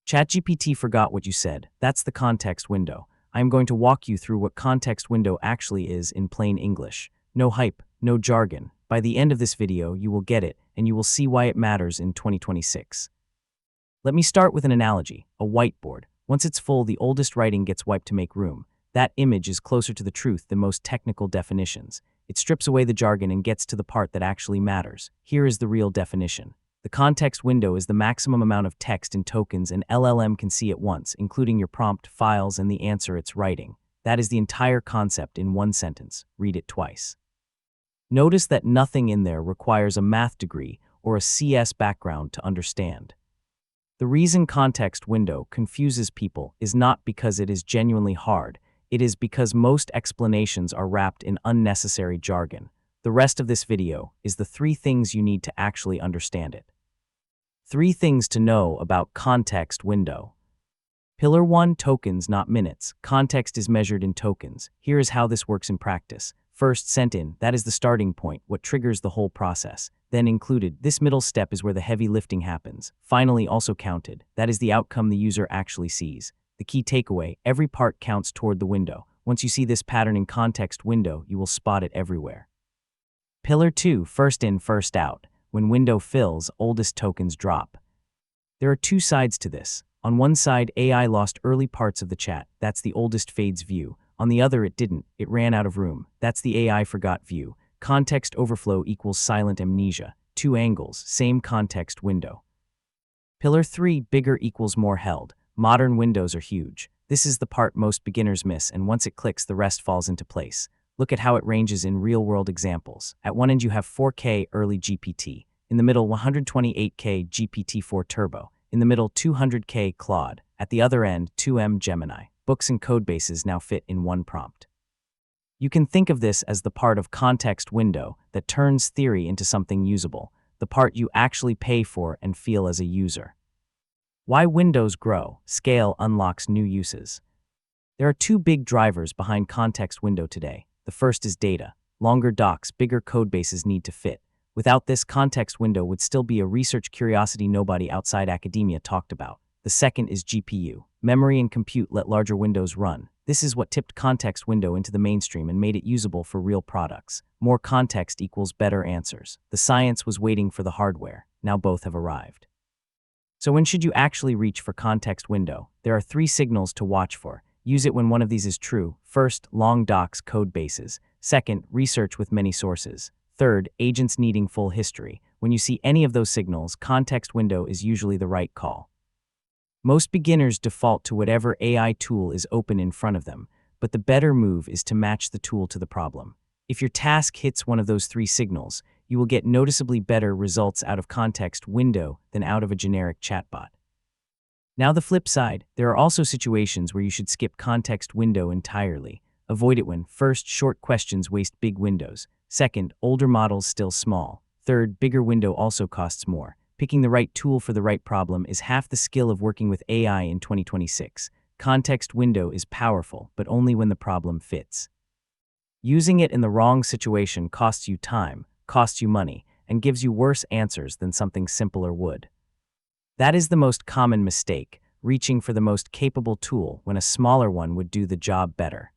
ChatGPT forgot what you said. That's the context window. I am going to walk you through what context window actually is in plain English. No hype, no jargon. By the end of this video, you will get it, and you will see why it matters in 2026. Let me start with an analogy, a whiteboard. Once it's full, the oldest writing gets wiped to make room. That image is closer to the truth than most technical definitions. It strips away the jargon and gets to the part that actually matters. Here is the real definition. The context window is the maximum amount of text in tokens an LLM can see at once, including your prompt, files, and the answer it's writing. That is the entire concept in one sentence. Read it twice. Notice that nothing in there requires a math degree or a CS background to understand. The reason context window confuses people is not because it is genuinely hard. It is because most explanations are wrapped in unnecessary jargon. The rest of this video is the 3 things you need to actually understand it. 3 things to know about context window. Pillar 1, tokens, not minutes. Context is measured in tokens. Here is how this works in practice. First, sent in, that is the starting point, what triggers the whole process. Then included, this middle step is where the heavy lifting happens. Finally, also counted, that is the outcome the user actually sees. The key takeaway, every part counts toward the window. Once you see this pattern in context window, you will spot it everywhere. Pillar 2, first in, first out. When window fills, oldest tokens drop. There are 2 sides to this. On one side, AI lost early parts of the chat. That's the oldest fades view. On the other, it didn't. It ran out of room. That's the AI forgot view. Context overflow equals silent amnesia. 2 angles, same context window. Pillar 3, bigger equals more held. Modern windows are huge. This is the part most beginners miss, and once it clicks, the rest falls into place. Look at how it ranges in real-world examples. At one end, you have 4K early GPT. In the middle, 128K GPT-4 Turbo. In the middle, 200K Claude. At the other end, 2M Gemini. Books and codebases now fit in one prompt. You can think of this as the part of context window that turns theory into something usable, the part you actually pay for and feel as a user. Why windows grow? Scale unlocks new uses. There are 2 big drivers behind context window today. The first is data. Longer docs, bigger codebases need to fit. Without this, context window would still be a research curiosity nobody outside academia talked about. The second is GPU. Memory and compute let larger windows run. This is what tipped context window into the mainstream and made it usable for real products. More context equals better answers. The science was waiting for the hardware. Now both have arrived. So when should you actually reach for context window? There are 3 signals to watch for. Use it when one of these is true. First, long docs, code bases. Second, research with many sources. Third, agents needing full history. When you see any of those signals, context window is usually the right call. Most beginners default to whatever AI tool is open in front of them, but the better move is to match the tool to the problem. If your task hits one of those 3 signals, you will get noticeably better results out of context window than out of a generic chatbot. Now the flip side, there are also situations where you should skip context window entirely. Avoid it when, first, short questions waste big windows. Second, older models still small. Third, bigger window also costs more. Picking the right tool for the right problem is half the skill of working with AI in 2026. Context window is powerful, but only when the problem fits. Using it in the wrong situation costs you time, costs you money, and gives you worse answers than something simpler would. That is the most common mistake, reaching for the most capable tool when a smaller one would do the job better.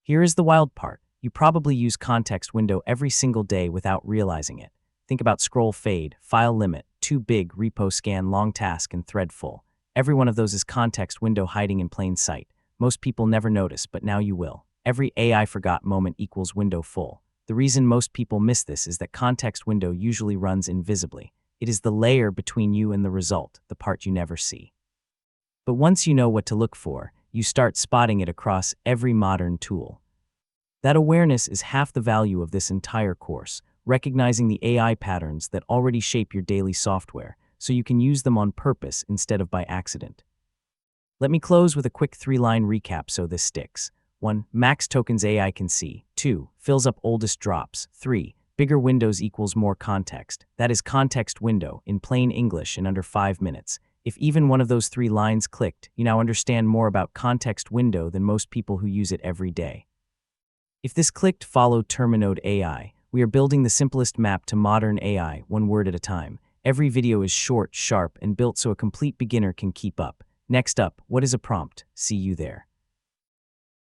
Here is the wild part. You probably use context window every single day without realizing it. Think about scroll fade, file limit, too big, repo scan, long task, and thread full. Every one of those is context window hiding in plain sight. Most people never notice, but now you will. Every AI forgot moment equals window full. The reason most people miss this is that context window usually runs invisibly. It is the layer between you and the result, the part you never see. But once you know what to look for, you start spotting it across every modern tool. That awareness is half the value of this entire course, recognizing the AI patterns that already shape your daily software, so you can use them on purpose instead of by accident. Let me close with a quick 3-line recap so this sticks. 1. Max tokens AI can see. 2. Fills up oldest drops. 3. Bigger windows equals more context. That is context window, in plain English, in under 5 minutes. If even one of those 3 lines clicked, you now understand more about context window than most people who use it every day. If this clicked, follow Terminode AI. We are building the simplest map to modern AI, one word at a time. Every video is short, sharp, and built so a complete beginner can keep up. Next up, what is a prompt? See you there.